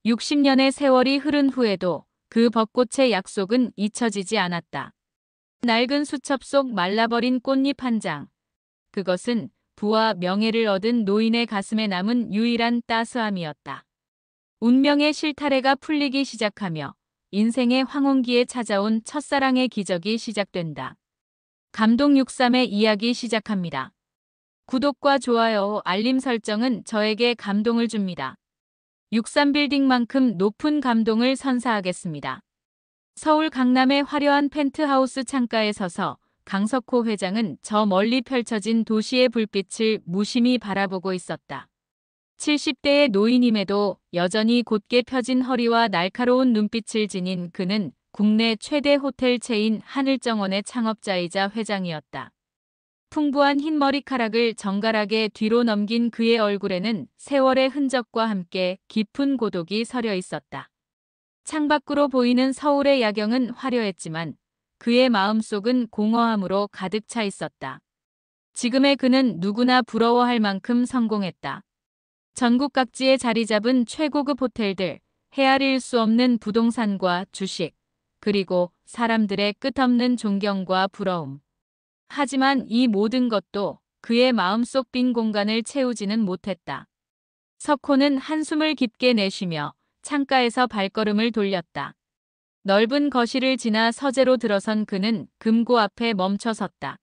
60년의 세월이 흐른 후에도 그 벚꽃의 약속은 잊혀지지 않았다. 낡은 수첩 속 말라버린 꽃잎 한 장. 그것은 부와 명예를 얻은 노인의 가슴에 남은 유일한 따스함이었다. 운명의 실타래가 풀리기 시작하며 인생의 황혼기에 찾아온 첫사랑의 기적이 시작된다. 감동 63의 이야기 시작합니다. 구독과 좋아요, 알림 설정은 저에게 감동을 줍니다. 63빌딩만큼 높은 감동을 선사하겠습니다. 서울 강남의 화려한 펜트하우스 창가에 서서 강석호 회장은 저 멀리 펼쳐진 도시의 불빛을 무심히 바라보고 있었다. 70대의 노인임에도 여전히 곧게 펴진 허리와 날카로운 눈빛을 지닌 그는 국내 최대 호텔 체인 하늘정원의 창업자이자 회장이었다. 풍부한 흰 머리카락을 정갈하게 뒤로 넘긴 그의 얼굴에는 세월의 흔적과 함께 깊은 고독이 서려 있었다. 창밖으로 보이는 서울의 야경은 화려했지만 그의 마음속은 공허함으로 가득 차 있었다. 지금의 그는 누구나 부러워할 만큼 성공했다. 전국 각지에 자리 잡은 최고급 호텔들, 헤아릴 수 없는 부동산과 주식, 그리고 사람들의 끝없는 존경과 부러움. 하지만 이 모든 것도 그의 마음속 빈 공간을 채우지는 못했다. 석호는 한숨을 깊게 내쉬며 창가에서 발걸음을 돌렸다. 넓은 거실을 지나 서재로 들어선 그는 금고 앞에 멈춰 섰다.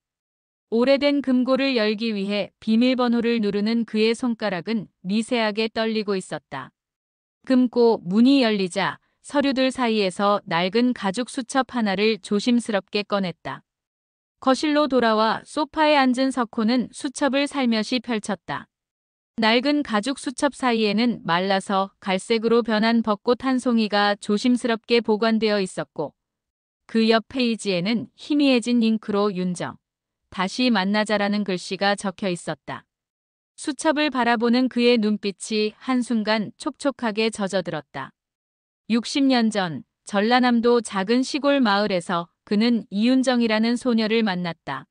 오래된 금고를 열기 위해 비밀번호를 누르는 그의 손가락은 미세하게 떨리고 있었다. 금고 문이 열리자 서류들 사이에서 낡은 가죽 수첩 하나를 조심스럽게 꺼냈다. 거실로 돌아와 소파에 앉은 석호는 수첩을 살며시 펼쳤다. 낡은 가죽 수첩 사이에는 말라서 갈색으로 변한 벚꽃 한 송이가 조심스럽게 보관되어 있었고 그 옆 페이지에는 희미해진 잉크로 윤정, 다시 만나자라는 글씨가 적혀 있었다. 수첩을 바라보는 그의 눈빛이 한순간 촉촉하게 젖어들었다. 60년 전 전라남도 작은 시골 마을에서 그는 이윤정이라는 소녀를 만났다.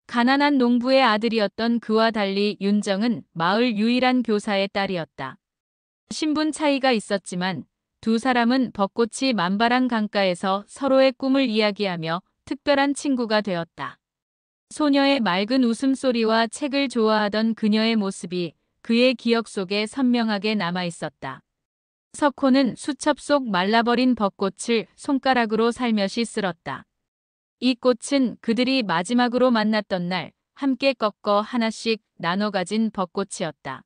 가난한 농부의 아들이었던 그와 달리 윤정은 마을 유일한 교사의 딸이었다. 신분 차이가 있었지만 두 사람은 벚꽃이 만발한 강가에서 서로의 꿈을 이야기하며 특별한 친구가 되었다. 소녀의 맑은 웃음소리와 책을 좋아하던 그녀의 모습이 그의 기억 속에 선명하게 남아 있었다. 석호는 수첩 속 말라버린 벚꽃을 손가락으로 살며시 쓸었다. 이 꽃은 그들이 마지막으로 만났던 날 함께 꺾어 하나씩 나눠 가진 벚꽃이었다.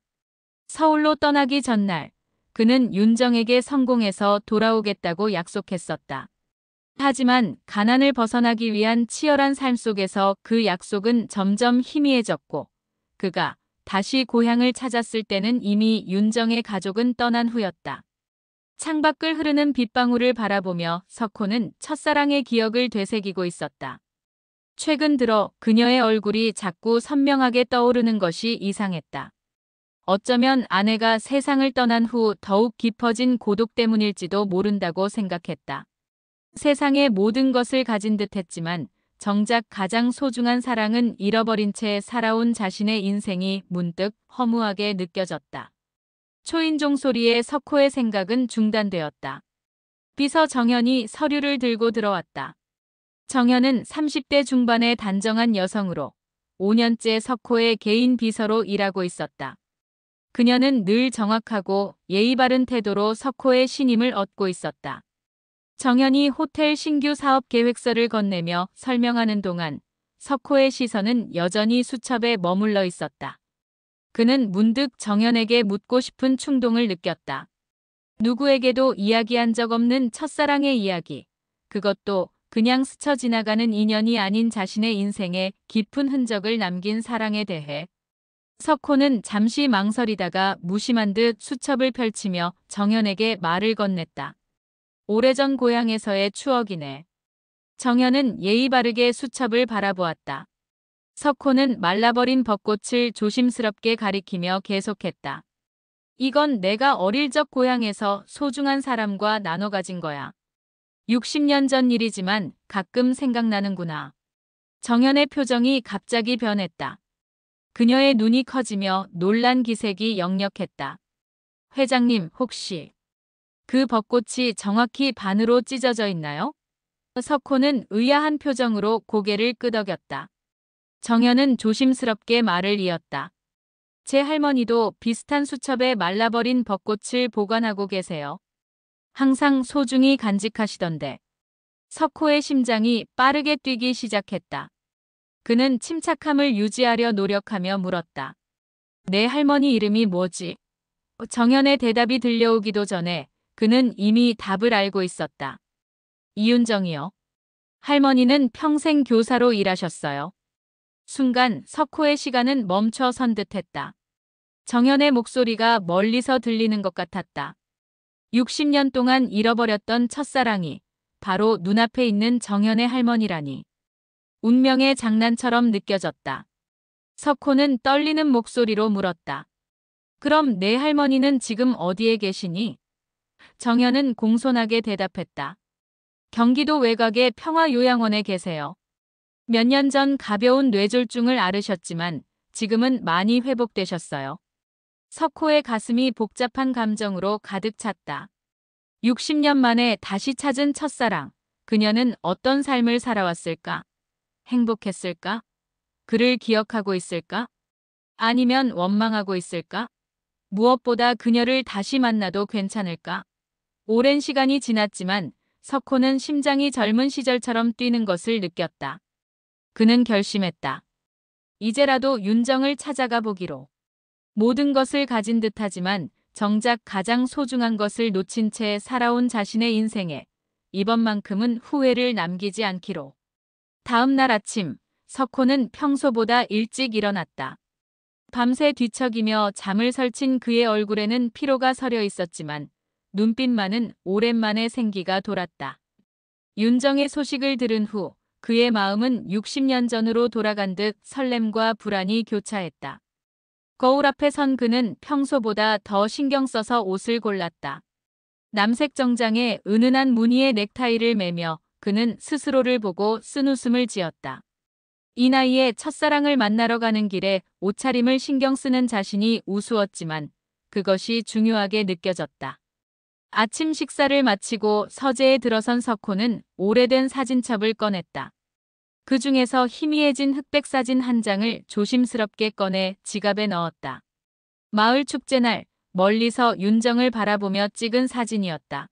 서울로 떠나기 전날 그는 윤정에게 성공해서 돌아오겠다고 약속했었다. 하지만 가난을 벗어나기 위한 치열한 삶 속에서 그 약속은 점점 희미해졌고 그가 다시 고향을 찾았을 때는 이미 윤정의 가족은 떠난 후였다. 창밖을 흐르는 빗방울을 바라보며 석호는 첫사랑의 기억을 되새기고 있었다. 최근 들어 그녀의 얼굴이 자꾸 선명하게 떠오르는 것이 이상했다. 어쩌면 아내가 세상을 떠난 후 더욱 깊어진 고독 때문일지도 모른다고 생각했다. 세상의 모든 것을 가진 듯했지만 정작 가장 소중한 사랑은 잃어버린 채 살아온 자신의 인생이 문득 허무하게 느껴졌다. 초인종 소리에 석호의 생각은 중단되었다. 비서 정현이 서류를 들고 들어왔다. 정현은 30대 중반의 단정한 여성으로 5년째 석호의 개인 비서로 일하고 있었다. 그녀는 늘 정확하고 예의 바른 태도로 석호의 신임을 얻고 있었다. 정현이 호텔 신규 사업 계획서를 건네며 설명하는 동안 석호의 시선은 여전히 수첩에 머물러 있었다. 그는 문득 정현에게 묻고 싶은 충동을 느꼈다. 누구에게도 이야기한 적 없는 첫사랑의 이야기. 그것도 그냥 스쳐 지나가는 인연이 아닌 자신의 인생에 깊은 흔적을 남긴 사랑에 대해. 석호는 잠시 망설이다가 무심한 듯 수첩을 펼치며 정현에게 말을 건넸다. 오래전 고향에서의 추억이네. 정현은 예의 바르게 수첩을 바라보았다. 석호는 말라버린 벚꽃을 조심스럽게 가리키며 계속했다. 이건 내가 어릴 적 고향에서 소중한 사람과 나눠 가진 거야. 60년 전 일이지만 가끔 생각나는구나. 정현의 표정이 갑자기 변했다. 그녀의 눈이 커지며 놀란 기색이 역력했다. 회장님, 혹시 그 벚꽃이 정확히 반으로 찢어져 있나요? 석호는 의아한 표정으로 고개를 끄덕였다. 정연은 조심스럽게 말을 이었다. 제 할머니도 비슷한 수첩에 말라버린 벚꽃을 보관하고 계세요. 항상 소중히 간직하시던데. 석호의 심장이 빠르게 뛰기 시작했다. 그는 침착함을 유지하려 노력하며 물었다. 내 할머니 이름이 뭐지? 정연의 대답이 들려오기도 전에 그는 이미 답을 알고 있었다. 이윤정이요. 할머니는 평생 교사로 일하셨어요. 순간 석호의 시간은 멈춰 선 듯했다. 정연의 목소리가 멀리서 들리는 것 같았다. 60년 동안 잃어버렸던 첫사랑이 바로 눈앞에 있는 정연의 할머니라니. 운명의 장난처럼 느껴졌다. 석호는 떨리는 목소리로 물었다. 그럼 내 할머니는 지금 어디에 계시니? 정연은 공손하게 대답했다. 경기도 외곽의 평화요양원에 계세요. 몇 년 전 가벼운 뇌졸중을 앓으셨지만 지금은 많이 회복되셨어요. 석호의 가슴이 복잡한 감정으로 가득 찼다. 60년 만에 다시 찾은 첫사랑. 그녀는 어떤 삶을 살아왔을까? 행복했을까? 그를 기억하고 있을까? 아니면 원망하고 있을까? 무엇보다 그녀를 다시 만나도 괜찮을까? 오랜 시간이 지났지만 석호는 심장이 젊은 시절처럼 뛰는 것을 느꼈다. 그는 결심했다. 이제라도 윤정을 찾아가 보기로. 모든 것을 가진 듯하지만 정작 가장 소중한 것을 놓친 채 살아온 자신의 인생에 이번만큼은 후회를 남기지 않기로. 다음 날 아침, 석호는 평소보다 일찍 일어났다. 밤새 뒤척이며 잠을 설친 그의 얼굴에는 피로가 서려 있었지만 눈빛만은 오랜만에 생기가 돌았다. 윤정의 소식을 들은 후 그의 마음은 60년 전으로 돌아간 듯 설렘과 불안이 교차했다. 거울 앞에 선 그는 평소보다 더 신경 써서 옷을 골랐다. 남색 정장에 은은한 무늬의 넥타이를 매며 그는 스스로를 보고 쓴웃음을 지었다. 이 나이에 첫사랑을 만나러 가는 길에 옷차림을 신경 쓰는 자신이 우스웠지만 그것이 중요하게 느껴졌다. 아침 식사를 마치고 서재에 들어선 석호는 오래된 사진첩을 꺼냈다. 그 중에서 희미해진 흑백 사진 한 장을 조심스럽게 꺼내 지갑에 넣었다. 마을 축제날 멀리서 윤정을 바라보며 찍은 사진이었다.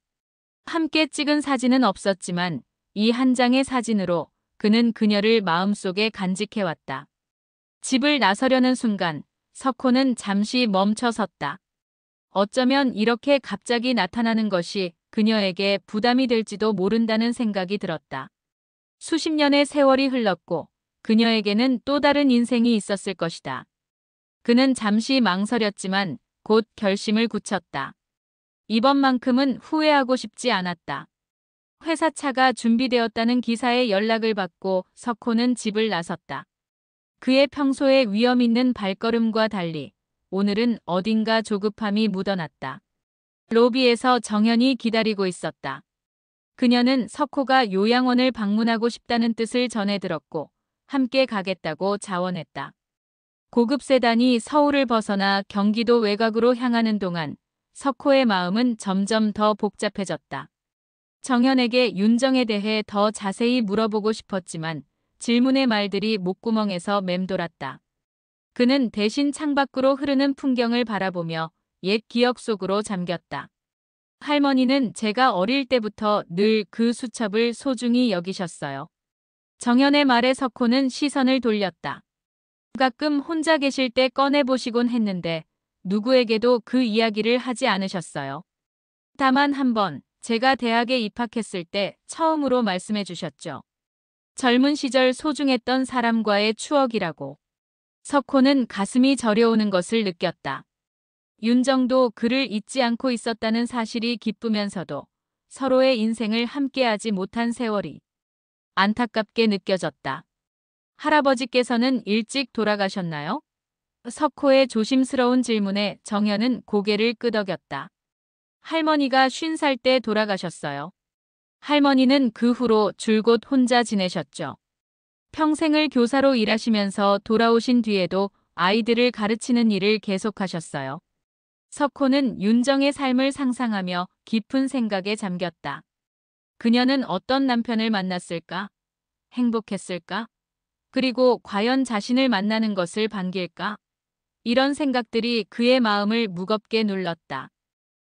함께 찍은 사진은 없었지만 이 한 장의 사진으로 그는 그녀를 마음속에 간직해왔다. 집을 나서려는 순간 석호는 잠시 멈춰 섰다. 어쩌면 이렇게 갑자기 나타나는 것이 그녀에게 부담이 될지도 모른다는 생각이 들었다. 수십 년의 세월이 흘렀고 그녀에게는 또 다른 인생이 있었을 것이다. 그는 잠시 망설였지만 곧 결심을 굳혔다. 이번만큼은 후회하고 싶지 않았다. 회사 차가 준비되었다는 기사에 연락을 받고 석호는 집을 나섰다. 그의 평소에 위험 있는 발걸음과 달리 오늘은 어딘가 조급함이 묻어났다. 로비에서 정연이 기다리고 있었다. 그녀는 석호가 요양원을 방문하고 싶다는 뜻을 전해 들었고 함께 가겠다고 자원했다. 고급 세단이 서울을 벗어나 경기도 외곽으로 향하는 동안 석호의 마음은 점점 더 복잡해졌다. 정연에게 윤정에 대해 더 자세히 물어보고 싶었지만 질문의 말들이 목구멍에서 맴돌았다. 그는 대신 창밖으로 흐르는 풍경을 바라보며 옛 기억 속으로 잠겼다. 할머니는 제가 어릴 때부터 늘 그 수첩을 소중히 여기셨어요. 정연의 말에 석호는 시선을 돌렸다. 가끔 혼자 계실 때 꺼내보시곤 했는데 누구에게도 그 이야기를 하지 않으셨어요. 다만 한 번 제가 대학에 입학했을 때 처음으로 말씀해 주셨죠. 젊은 시절 소중했던 사람과의 추억이라고. 석호는 가슴이 저려오는 것을 느꼈다. 윤정도 그를 잊지 않고 있었다는 사실이 기쁘면서도 서로의 인생을 함께하지 못한 세월이 안타깝게 느껴졌다. 할아버지께서는 일찍 돌아가셨나요? 석호의 조심스러운 질문에 정연은 고개를 끄덕였다. 할머니가 50살 때 돌아가셨어요. 할머니는 그 후로 줄곧 혼자 지내셨죠. 평생을 교사로 일하시면서 돌아오신 뒤에도 아이들을 가르치는 일을 계속하셨어요. 석호는 윤정의 삶을 상상하며 깊은 생각에 잠겼다. 그녀는 어떤 남편을 만났을까? 행복했을까? 그리고 과연 자신을 만나는 것을 반길까? 이런 생각들이 그의 마음을 무겁게 눌렀다.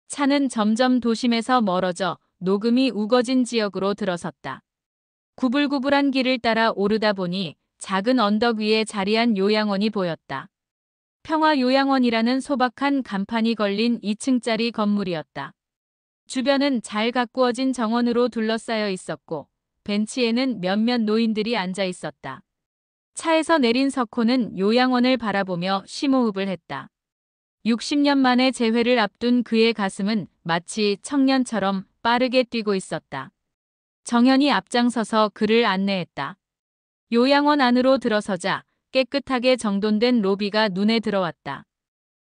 차는 점점 도심에서 멀어져 녹음이 우거진 지역으로 들어섰다. 구불구불한 길을 따라 오르다 보니 작은 언덕 위에 자리한 요양원이 보였다. 평화요양원이라는 소박한 간판이 걸린 2층짜리 건물이었다. 주변은 잘 가꾸어진 정원으로 둘러싸여 있었고 벤치에는 몇몇 노인들이 앉아 있었다. 차에서 내린 석호는 요양원을 바라보며 심호흡을 했다. 60년 만에 재회를 앞둔 그의 가슴은 마치 청년처럼 빠르게 뛰고 있었다. 정연이 앞장서서 그를 안내했다. 요양원 안으로 들어서자 깨끗하게 정돈된 로비가 눈에 들어왔다.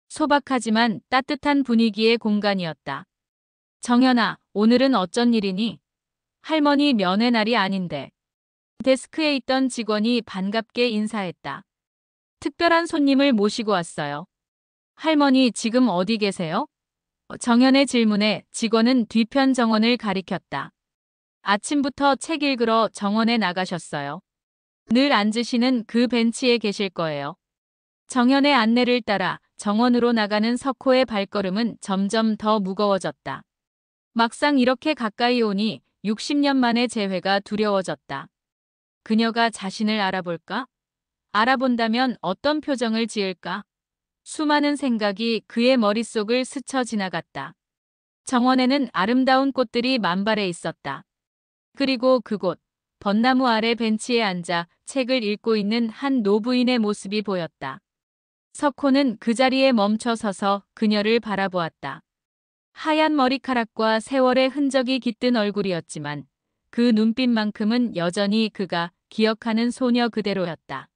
소박하지만 따뜻한 분위기의 공간이었다. 정연아, 오늘은 어쩐 일이니? 할머니 면회 날이 아닌데. 데스크에 있던 직원이 반갑게 인사했다. 특별한 손님을 모시고 왔어요. 할머니 지금 어디 계세요? 정연의 질문에 직원은 뒤편 정원을 가리켰다. 아침부터 책 읽으러 정원에 나가셨어요. 늘 앉으시는 그 벤치에 계실 거예요. 정연의 안내를 따라 정원으로 나가는 석호의 발걸음은 점점 더 무거워졌다. 막상 이렇게 가까이 오니 60년 만의 재회가 두려워졌다. 그녀가 자신을 알아볼까? 알아본다면 어떤 표정을 지을까? 수많은 생각이 그의 머릿속을 스쳐 지나갔다. 정원에는 아름다운 꽃들이 만발해 있었다. 그리고 그곳, 벚나무 아래 벤치에 앉아 책을 읽고 있는 한 노부인의 모습이 보였다. 석호는 그 자리에 멈춰 서서 그녀를 바라보았다. 하얀 머리카락과 세월의 흔적이 깃든 얼굴이었지만 그 눈빛만큼은 여전히 그가 기억하는 소녀 그대로였다.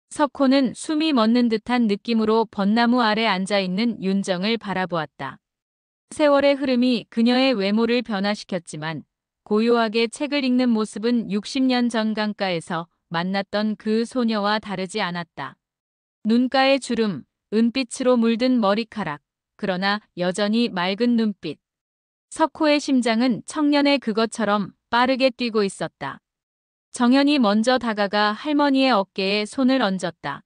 석호는 숨이 멎는 듯한 느낌으로 벚나무 아래 앉아있는 윤정을 바라보았다. 세월의 흐름이 그녀의 외모를 변화시켰지만 고요하게 책을 읽는 모습은 60년 전 강가에서 만났던 그 소녀와 다르지 않았다. 눈가의 주름, 은빛으로 물든 머리카락, 그러나 여전히 맑은 눈빛. 석호의 심장은 청년의 그것처럼 빠르게 뛰고 있었다. 정연이 먼저 다가가 할머니의 어깨에 손을 얹었다.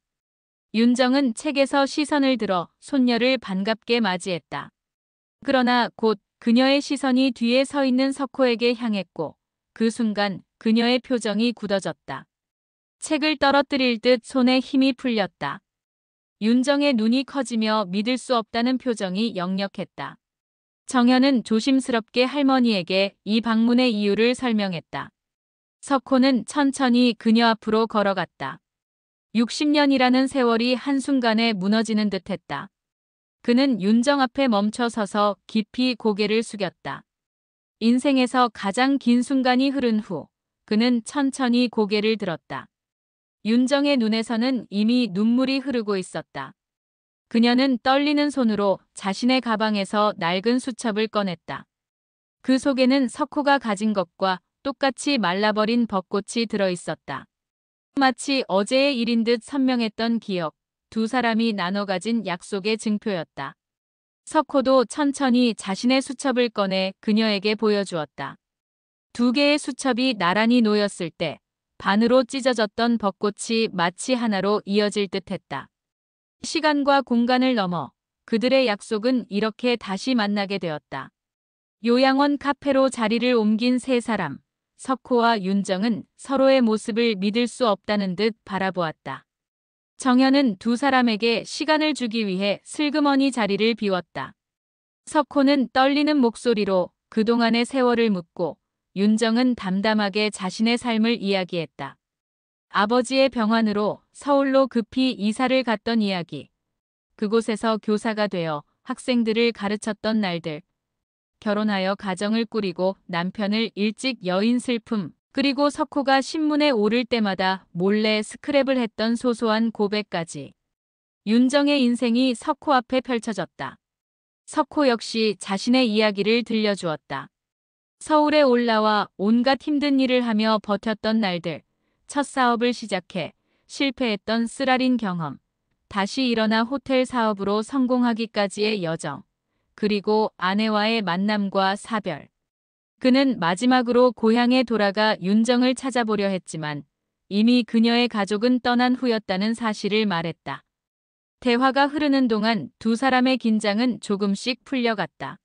윤정은 책에서 시선을 들어 손녀를 반갑게 맞이했다. 그러나 곧 그녀의 시선이 뒤에 서 있는 석호에게 향했고 그 순간 그녀의 표정이 굳어졌다. 책을 떨어뜨릴 듯 손에 힘이 풀렸다. 윤정의 눈이 커지며 믿을 수 없다는 표정이 역력했다. 정연은 조심스럽게 할머니에게 이 방문의 이유를 설명했다. 석호는 천천히 그녀 앞으로 걸어갔다. 60년이라는 세월이 한순간에 무너지는 듯했다. 그는 윤정 앞에 멈춰 서서 깊이 고개를 숙였다. 인생에서 가장 긴 순간이 흐른 후 그는 천천히 고개를 들었다. 윤정의 눈에서는 이미 눈물이 흐르고 있었다. 그녀는 떨리는 손으로 자신의 가방에서 낡은 수첩을 꺼냈다. 그 속에는 석호가 가진 것과 똑같이 말라버린 벚꽃이 들어있었다. 마치 어제의 일인 듯 선명했던 기억, 두 사람이 나눠 가진 약속의 증표였다. 석호도 천천히 자신의 수첩을 꺼내 그녀에게 보여주었다. 두 개의 수첩이 나란히 놓였을 때 반으로 찢어졌던 벚꽃이 마치 하나로 이어질 듯했다. 시간과 공간을 넘어 그들의 약속은 이렇게 다시 만나게 되었다. 요양원 카페로 자리를 옮긴 세 사람, 석호와 윤정은 서로의 모습을 믿을 수 없다는 듯 바라보았다. 정연은 두 사람에게 시간을 주기 위해 슬그머니 자리를 비웠다. 석호는 떨리는 목소리로 그동안의 세월을 묻고 윤정은 담담하게 자신의 삶을 이야기했다. 아버지의 병환으로 서울로 급히 이사를 갔던 이야기. 그곳에서 교사가 되어 학생들을 가르쳤던 날들. 결혼하여 가정을 꾸리고 남편을 일찍 여인 슬픔. 그리고 석호가 신문에 오를 때마다 몰래 스크랩을 했던 소소한 고백까지. 윤정의 인생이 석호 앞에 펼쳐졌다. 석호 역시 자신의 이야기를 들려주었다. 서울에 올라와 온갖 힘든 일을 하며 버텼던 날들, 첫 사업을 시작해 실패했던 쓰라린 경험, 다시 일어나 호텔 사업으로 성공하기까지의 여정. 그리고 아내와의 만남과 사별. 그는 마지막으로 고향에 돌아가 윤정을 찾아보려 했지만 이미 그녀의 가족은 떠난 후였다는 사실을 말했다. 대화가 흐르는 동안 두 사람의 긴장은 조금씩 풀려갔다.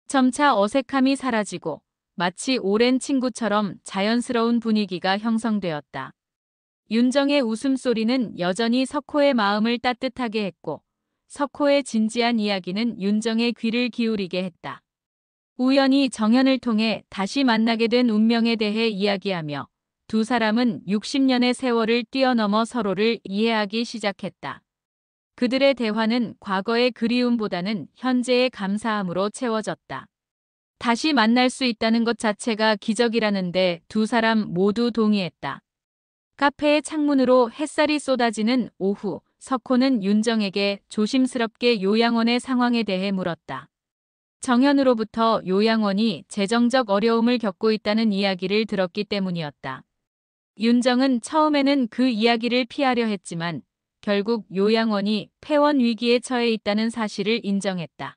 점차 어색함이 사라지고 마치 오랜 친구처럼 자연스러운 분위기가 형성되었다. 윤정의 웃음소리는 여전히 석호의 마음을 따뜻하게 했고 석호의 진지한 이야기는 윤정의 귀를 기울이게 했다. 우연히 정연을 통해 다시 만나게 된 운명에 대해 이야기하며 두 사람은 60년의 세월을 뛰어넘어 서로를 이해하기 시작했다. 그들의 대화는 과거의 그리움보다는 현재의 감사함으로 채워졌다. 다시 만날 수 있다는 것 자체가 기적이라는데 두 사람 모두 동의했다. 카페의 창문으로 햇살이 쏟아지는 오후, 석호는 윤정에게 조심스럽게 요양원의 상황에 대해 물었다. 정현으로부터 요양원이 재정적 어려움을 겪고 있다는 이야기를 들었기 때문이었다. 윤정은 처음에는 그 이야기를 피하려 했지만 결국 요양원이 폐원 위기에 처해 있다는 사실을 인정했다.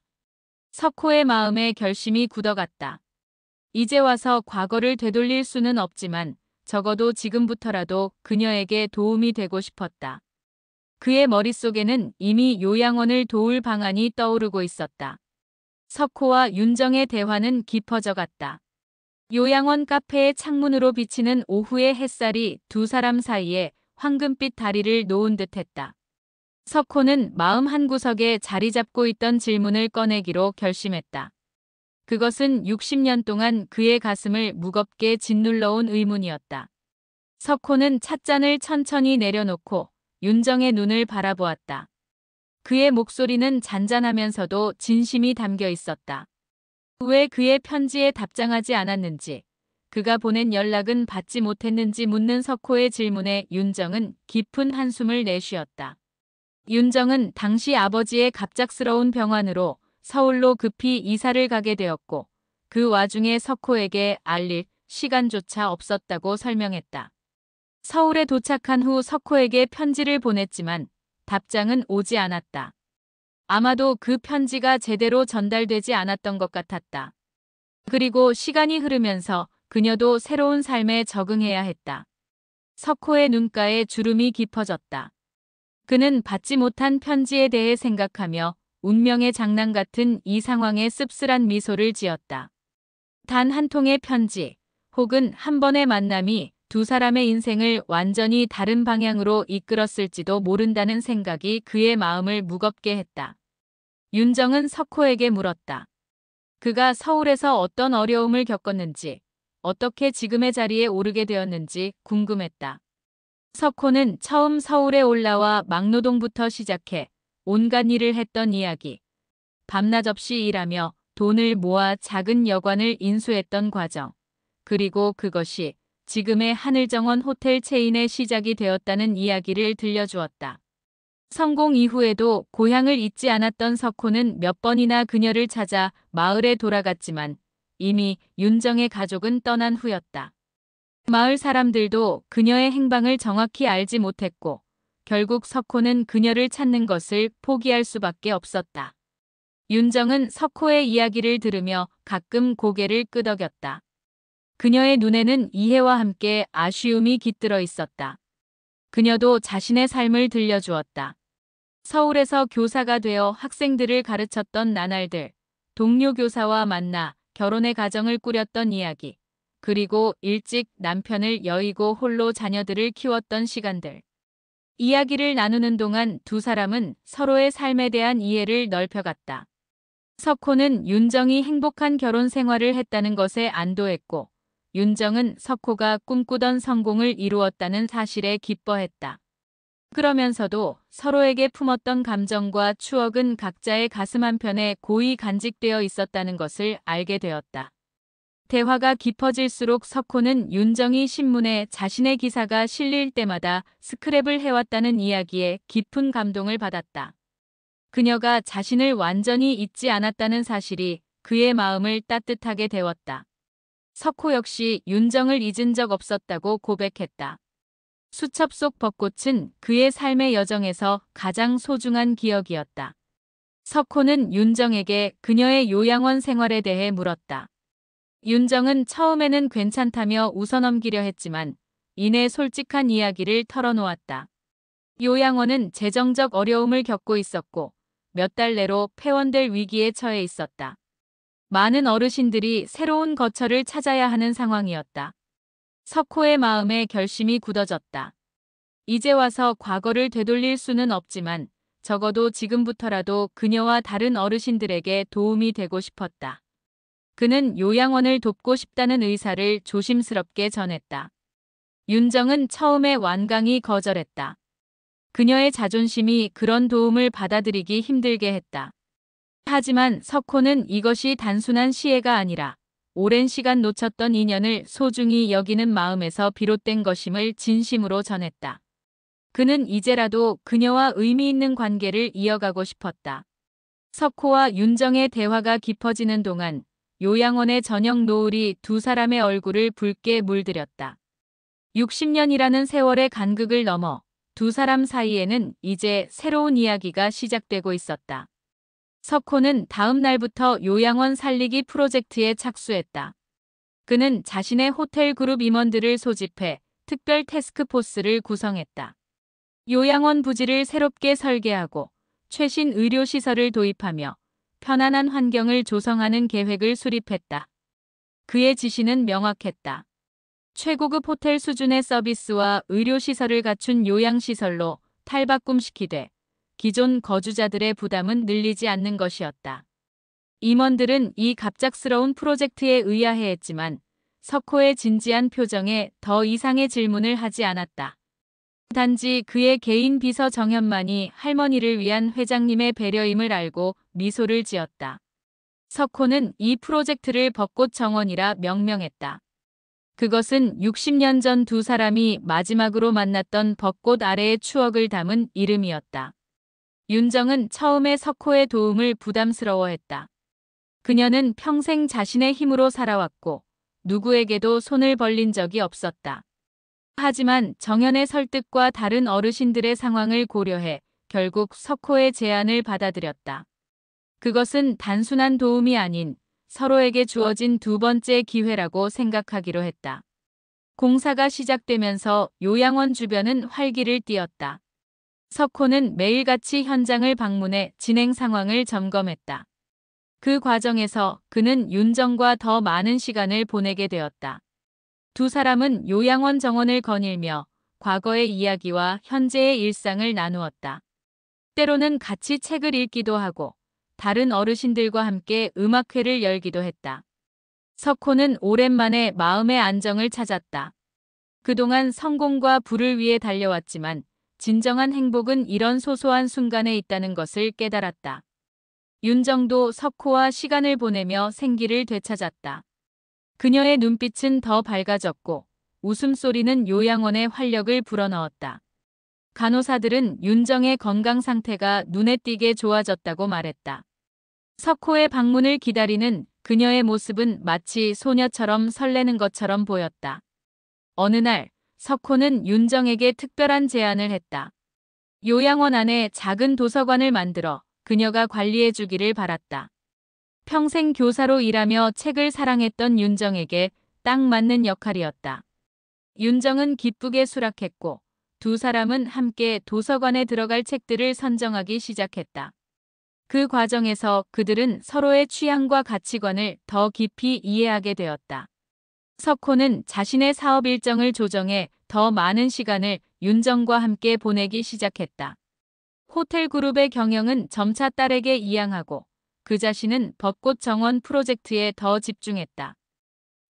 석호의 마음에 결심이 굳어갔다. 이제 와서 과거를 되돌릴 수는 없지만 적어도 지금부터라도 그녀에게 도움이 되고 싶었다. 그의 머릿속에는 이미 요양원을 도울 방안이 떠오르고 있었다. 석호와 윤정의 대화는 깊어져 갔다. 요양원 카페의 창문으로 비치는 오후의 햇살이 두 사람 사이에 황금빛 다리를 놓은 듯했다. 석호는 마음 한구석에 자리 잡고 있던 질문을 꺼내기로 결심했다. 그것은 60년 동안 그의 가슴을 무겁게 짓눌러온 의문이었다. 석호는 찻잔을 천천히 내려놓고 윤정의 눈을 바라보았다. 그의 목소리는 잔잔하면서도 진심이 담겨 있었다. 왜 그의 편지에 답장하지 않았는지, 그가 보낸 연락은 받지 못했는지 묻는 석호의 질문에 윤정은 깊은 한숨을 내쉬었다. 윤정은 당시 아버지의 갑작스러운 병환으로 서울로 급히 이사를 가게 되었고 그 와중에 석호에게 알릴 시간조차 없었다고 설명했다. 서울에 도착한 후 석호에게 편지를 보냈지만 답장은 오지 않았다. 아마도 그 편지가 제대로 전달되지 않았던 것 같았다. 그리고 시간이 흐르면서 그녀도 새로운 삶에 적응해야 했다. 석호의 눈가에 주름이 깊어졌다. 그는 받지 못한 편지에 대해 생각하며 운명의 장난 같은 이 상황에 씁쓸한 미소를 지었다. 단 한 통의 편지 혹은 한 번의 만남이 두 사람의 인생을 완전히 다른 방향으로 이끌었을지도 모른다는 생각이 그의 마음을 무겁게 했다. 윤정은 석호에게 물었다. 그가 서울에서 어떤 어려움을 겪었는지, 어떻게 지금의 자리에 오르게 되었는지 궁금했다. 석호는 처음 서울에 올라와 막노동부터 시작해 온갖 일을 했던 이야기, 밤낮 없이 일하며 돈을 모아 작은 여관을 인수했던 과정, 그리고 그것이 지금의 하늘정원 호텔 체인의 시작이 되었다는 이야기를 들려주었다. 성공 이후에도 고향을 잊지 않았던 석호는 몇 번이나 그녀를 찾아 마을에 돌아갔지만 이미 윤정의 가족은 떠난 후였다. 마을 사람들도 그녀의 행방을 정확히 알지 못했고 결국 석호는 그녀를 찾는 것을 포기할 수밖에 없었다. 윤정은 석호의 이야기를 들으며 가끔 고개를 끄덕였다. 그녀의 눈에는 이해와 함께 아쉬움이 깃들어 있었다. 그녀도 자신의 삶을 들려주었다. 서울에서 교사가 되어 학생들을 가르쳤던 나날들, 동료 교사와 만나 결혼의 가정을 꾸렸던 이야기, 그리고 일찍 남편을 여의고 홀로 자녀들을 키웠던 시간들. 이야기를 나누는 동안 두 사람은 서로의 삶에 대한 이해를 넓혀갔다. 석호는 윤정이 행복한 결혼 생활을 했다는 것에 안도했고, 윤정은 석호가 꿈꾸던 성공을 이루었다는 사실에 기뻐했다. 그러면서도 서로에게 품었던 감정과 추억은 각자의 가슴 한편에 고이 간직되어 있었다는 것을 알게 되었다. 대화가 깊어질수록 석호는 윤정이 신문에 자신의 기사가 실릴 때마다 스크랩을 해왔다는 이야기에 깊은 감동을 받았다. 그녀가 자신을 완전히 잊지 않았다는 사실이 그의 마음을 따뜻하게 데웠다. 석호 역시 윤정을 잊은 적 없었다고 고백했다. 수첩 속 벚꽃은 그의 삶의 여정에서 가장 소중한 기억이었다. 석호는 윤정에게 그녀의 요양원 생활에 대해 물었다. 윤정은 처음에는 괜찮다며 웃어넘기려 했지만 이내 솔직한 이야기를 털어놓았다. 요양원은 재정적 어려움을 겪고 있었고 몇 달 내로 폐원될 위기에 처해 있었다. 많은 어르신들이 새로운 거처를 찾아야 하는 상황이었다. 석호의 마음에 결심이 굳어졌다. 이제 와서 과거를 되돌릴 수는 없지만 적어도 지금부터라도 그녀와 다른 어르신들에게 도움이 되고 싶었다. 그는 요양원을 돕고 싶다는 의사를 조심스럽게 전했다. 윤정은 처음에 완강히 거절했다. 그녀의 자존심이 그런 도움을 받아들이기 힘들게 했다. 하지만 석호는 이것이 단순한 시혜가 아니라 오랜 시간 놓쳤던 인연을 소중히 여기는 마음에서 비롯된 것임을 진심으로 전했다. 그는 이제라도 그녀와 의미 있는 관계를 이어가고 싶었다. 석호와 윤정의 대화가 깊어지는 동안 요양원의 저녁 노을이 두 사람의 얼굴을 붉게 물들였다. 60년이라는 세월의 간극을 넘어 두 사람 사이에는 이제 새로운 이야기가 시작되고 있었다. 석호는 다음 날부터 요양원 살리기 프로젝트에 착수했다. 그는 자신의 호텔 그룹 임원들을 소집해 특별 태스크포스를 구성했다. 요양원 부지를 새롭게 설계하고 최신 의료시설을 도입하며 편안한 환경을 조성하는 계획을 수립했다. 그의 지시는 명확했다. 최고급 호텔 수준의 서비스와 의료시설을 갖춘 요양시설로 탈바꿈시키되 기존 거주자들의 부담은 늘리지 않는 것이었다. 임원들은 이 갑작스러운 프로젝트에 의아해했지만 석호의 진지한 표정에 더 이상의 질문을 하지 않았다. 단지 그의 개인 비서 정현만이 할머니를 위한 회장님의 배려임을 알고 미소를 지었다. 석호는 이 프로젝트를 벚꽃 정원이라 명명했다. 그것은 60년 전 두 사람이 마지막으로 만났던 벚꽃 아래의 추억을 담은 이름이었다. 윤정은 처음에 석호의 도움을 부담스러워했다. 그녀는 평생 자신의 힘으로 살아왔고 누구에게도 손을 벌린 적이 없었다. 하지만 정연의 설득과 다른 어르신들의 상황을 고려해 결국 석호의 제안을 받아들였다. 그것은 단순한 도움이 아닌 서로에게 주어진 두 번째 기회라고 생각하기로 했다. 공사가 시작되면서 요양원 주변은 활기를 띠었다. 석호는 매일같이 현장을 방문해 진행 상황을 점검했다. 그 과정에서 그는 윤정과 더 많은 시간을 보내게 되었다. 두 사람은 요양원 정원을 거닐며 과거의 이야기와 현재의 일상을 나누었다. 때로는 같이 책을 읽기도 하고 다른 어르신들과 함께 음악회를 열기도 했다. 석호는 오랜만에 마음의 안정을 찾았다. 그동안 성공과 부를 위해 달려왔지만 진정한 행복은 이런 소소한 순간에 있다는 것을 깨달았다. 윤정도 석호와 시간을 보내며 생기를 되찾았다. 그녀의 눈빛은 더 밝아졌고 웃음소리는 요양원의 활력을 불어넣었다. 간호사들은 윤정의 건강 상태가 눈에 띄게 좋아졌다고 말했다. 석호의 방문을 기다리는 그녀의 모습은 마치 소녀처럼 설레는 것처럼 보였다. 어느 날 석호는 윤정에게 특별한 제안을 했다. 요양원 안에 작은 도서관을 만들어 그녀가 관리해 주기를 바랐다. 평생 교사로 일하며 책을 사랑했던 윤정에게 딱 맞는 역할이었다. 윤정은 기쁘게 수락했고 두 사람은 함께 도서관에 들어갈 책들을 선정하기 시작했다. 그 과정에서 그들은 서로의 취향과 가치관을 더 깊이 이해하게 되었다. 석호는 자신의 사업 일정을 조정해 더 많은 시간을 윤정과 함께 보내기 시작했다. 호텔 그룹의 경영은 점차 딸에게 이양하고 그 자신은 벚꽃 정원 프로젝트에 더 집중했다.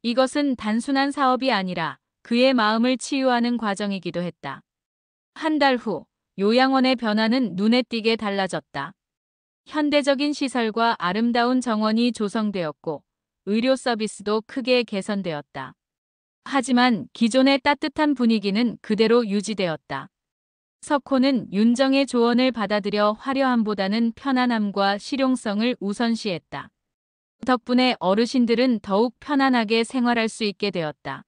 이것은 단순한 사업이 아니라 그의 마음을 치유하는 과정이기도 했다. 한 달 후 요양원의 변화는 눈에 띄게 달라졌다. 현대적인 시설과 아름다운 정원이 조성되었고 의료 서비스도 크게 개선되었다. 하지만 기존의 따뜻한 분위기는 그대로 유지되었다. 석호는 윤정의 조언을 받아들여 화려함보다는 편안함과 실용성을 우선시했다. 덕분에 어르신들은 더욱 편안하게 생활할 수 있게 되었다.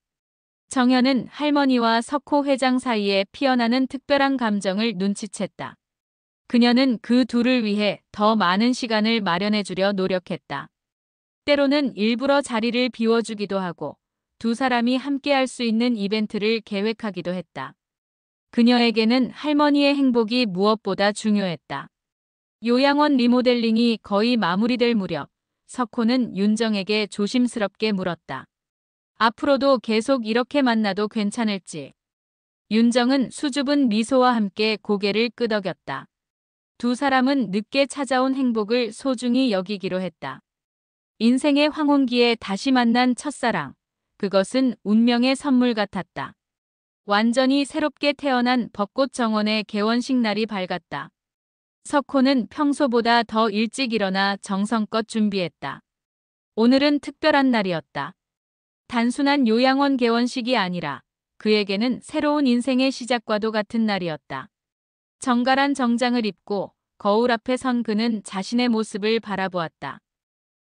정현은 할머니와 석호 회장 사이에 피어나는 특별한 감정을 눈치챘다. 그녀는 그 둘을 위해 더 많은 시간을 마련해주려 노력했다. 때로는 일부러 자리를 비워주기도 하고 두 사람이 함께할 수 있는 이벤트를 계획하기도 했다. 그녀에게는 할머니의 행복이 무엇보다 중요했다. 요양원 리모델링이 거의 마무리될 무렵 석호는 윤정에게 조심스럽게 물었다. 앞으로도 계속 이렇게 만나도 괜찮을지. 윤정은 수줍은 미소와 함께 고개를 끄덕였다. 두 사람은 늦게 찾아온 행복을 소중히 여기기로 했다. 인생의 황혼기에 다시 만난 첫사랑. 그것은 운명의 선물 같았다. 완전히 새롭게 태어난 벚꽃 정원의 개원식 날이 밝았다. 석호는 평소보다 더 일찍 일어나 정성껏 준비했다. 오늘은 특별한 날이었다. 단순한 요양원 개원식이 아니라 그에게는 새로운 인생의 시작과도 같은 날이었다. 정갈한 정장을 입고 거울 앞에 선 그는 자신의 모습을 바라보았다.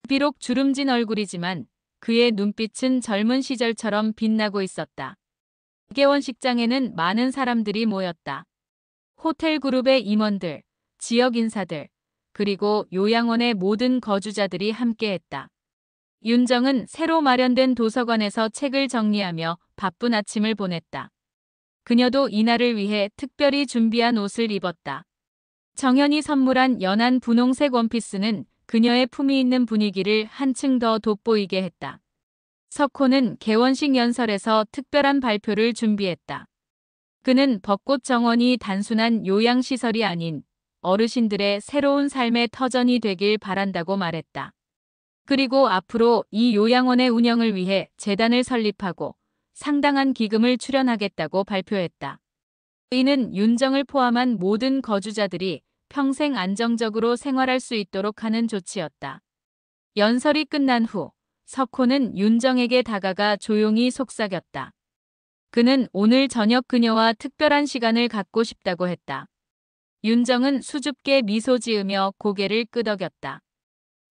비록 주름진 얼굴이지만 그의 눈빛은 젊은 시절처럼 빛나고 있었다. 개원식장에는 많은 사람들이 모였다. 호텔 그룹의 임원들, 지역 인사들, 그리고 요양원의 모든 거주자들이 함께했다. 윤정은 새로 마련된 도서관에서 책을 정리하며 바쁜 아침을 보냈다. 그녀도 이날을 위해 특별히 준비한 옷을 입었다. 정연이 선물한 연한 분홍색 원피스는 그녀의 품위 있는 분위기를 한층 더 돋보이게 했다. 석호는 개원식 연설에서 특별한 발표를 준비했다. 그는 벚꽃 정원이 단순한 요양시설이 아닌 어르신들의 새로운 삶의 터전이 되길 바란다고 말했다. 그리고 앞으로 이 요양원의 운영을 위해 재단을 설립하고 상당한 기금을 출연하겠다고 발표했다. 이는 윤정을 포함한 모든 거주자들이 평생 안정적으로 생활할 수 있도록 하는 조치였다. 연설이 끝난 후 석호는 윤정에게 다가가 조용히 속삭였다. 그는 오늘 저녁 그녀와 특별한 시간을 갖고 싶다고 했다. 윤정은 수줍게 미소 지으며 고개를 끄덕였다.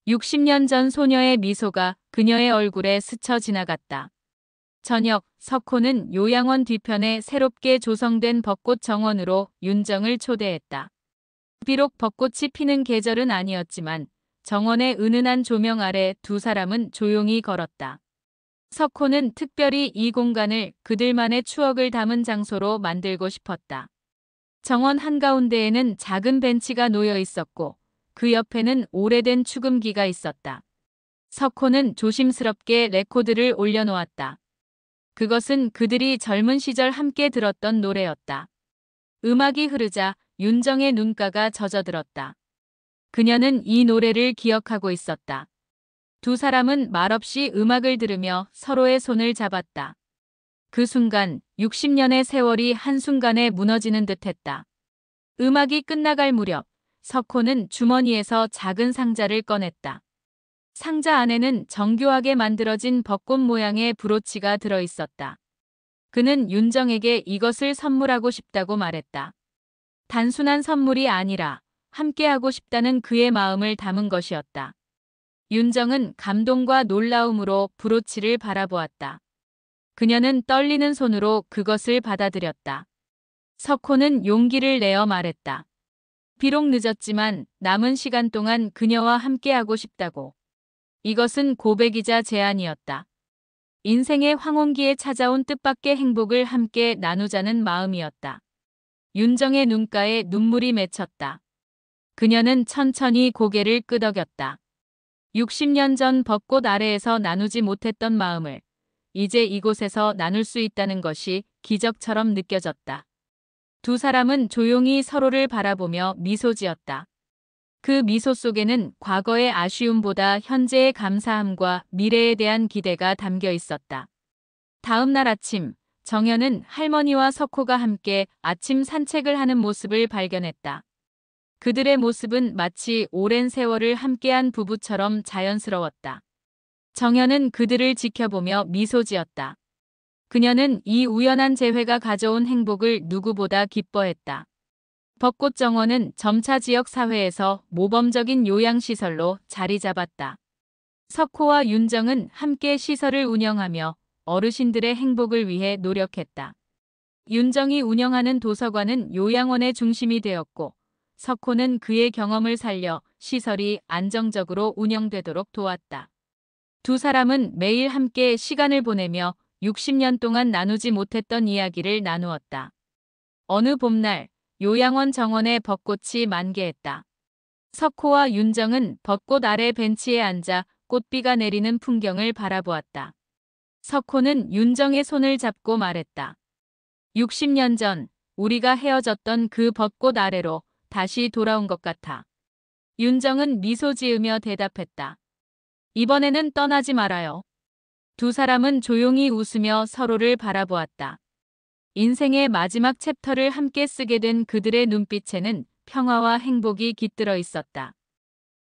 60년 전 소녀의 미소가 그녀의 얼굴에 스쳐 지나갔다. 저녁, 석호는 요양원 뒤편에 새롭게 조성된 벚꽃 정원으로 윤정을 초대했다. 비록 벚꽃이 피는 계절은 아니었지만 정원의 은은한 조명 아래 두 사람은 조용히 걸었다. 석호는 특별히 이 공간을 그들만의 추억을 담은 장소로 만들고 싶었다. 정원 한가운데에는 작은 벤치가 놓여 있었고 그 옆에는 오래된 축음기가 있었다. 석호는 조심스럽게 레코드를 올려놓았다. 그것은 그들이 젊은 시절 함께 들었던 노래였다. 음악이 흐르자 윤정의 눈가가 젖어들었다. 그녀는 이 노래를 기억하고 있었다. 두 사람은 말없이 음악을 들으며 서로의 손을 잡았다. 그 순간 60년의 세월이 한순간에 무너지는 듯했다. 음악이 끝나갈 무렵 석호는 주머니에서 작은 상자를 꺼냈다. 상자 안에는 정교하게 만들어진 벚꽃 모양의 브로치가 들어있었다. 그는 윤정에게 이것을 선물하고 싶다고 말했다. 단순한 선물이 아니라 함께하고 싶다는 그의 마음을 담은 것이었다. 윤정은 감동과 놀라움으로 브로치를 바라보았다. 그녀는 떨리는 손으로 그것을 받아들였다. 석호는 용기를 내어 말했다. 비록 늦었지만 남은 시간 동안 그녀와 함께하고 싶다고. 이것은 고백이자 제안이었다. 인생의 황혼기에 찾아온 뜻밖의 행복을 함께 나누자는 마음이었다. 윤정의 눈가에 눈물이 맺혔다. 그녀는 천천히 고개를 끄덕였다. 60년 전 벚꽃 아래에서 나누지 못했던 마음을 이제 이곳에서 나눌 수 있다는 것이 기적처럼 느껴졌다. 두 사람은 조용히 서로를 바라보며 미소 지었다. 그 미소 속에는 과거의 아쉬움보다 현재의 감사함과 미래에 대한 기대가 담겨 있었다. 다음 날 아침, 정연은 할머니와 석호가 함께 아침 산책을 하는 모습을 발견했다. 그들의 모습은 마치 오랜 세월을 함께한 부부처럼 자연스러웠다. 정연은 그들을 지켜보며 미소 지었다. 그녀는 이 우연한 재회가 가져온 행복을 누구보다 기뻐했다. 벚꽃 정원은 점차 지역 사회에서 모범적인 요양시설로 자리 잡았다. 석호와 윤정은 함께 시설을 운영하며 어르신들의 행복을 위해 노력했다. 윤정이 운영하는 도서관은 요양원의 중심이 되었고 석호는 그의 경험을 살려 시설이 안정적으로 운영되도록 도왔다. 두 사람은 매일 함께 시간을 보내며 60년 동안 나누지 못했던 이야기를 나누었다. 어느 봄날 요양원 정원에 벚꽃이 만개했다. 석호와 윤정은 벚꽃 아래 벤치에 앉아 꽃비가 내리는 풍경을 바라보았다. 석호는 윤정의 손을 잡고 말했다. 60년 전 우리가 헤어졌던 그 벚꽃 아래로 다시 돌아온 것 같아. 윤정은 미소 지으며 대답했다. 이번에는 떠나지 말아요. 두 사람은 조용히 웃으며 서로를 바라보았다. 인생의 마지막 챕터를 함께 쓰게 된 그들의 눈빛에는 평화와 행복이 깃들어 있었다.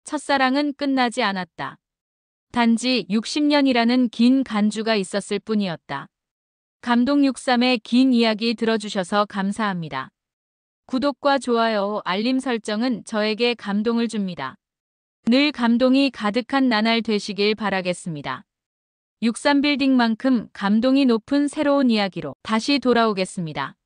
첫사랑은 끝나지 않았다. 단지 60년이라는 긴 간주가 있었을 뿐이었다. 감동 63의 긴 이야기 들어주셔서 감사합니다. 구독과 좋아요, 알림 설정은 저에게 감동을 줍니다. 늘 감동이 가득한 나날 되시길 바라겠습니다. 63빌딩만큼 감동이 높은 새로운 이야기로 다시 돌아오겠습니다.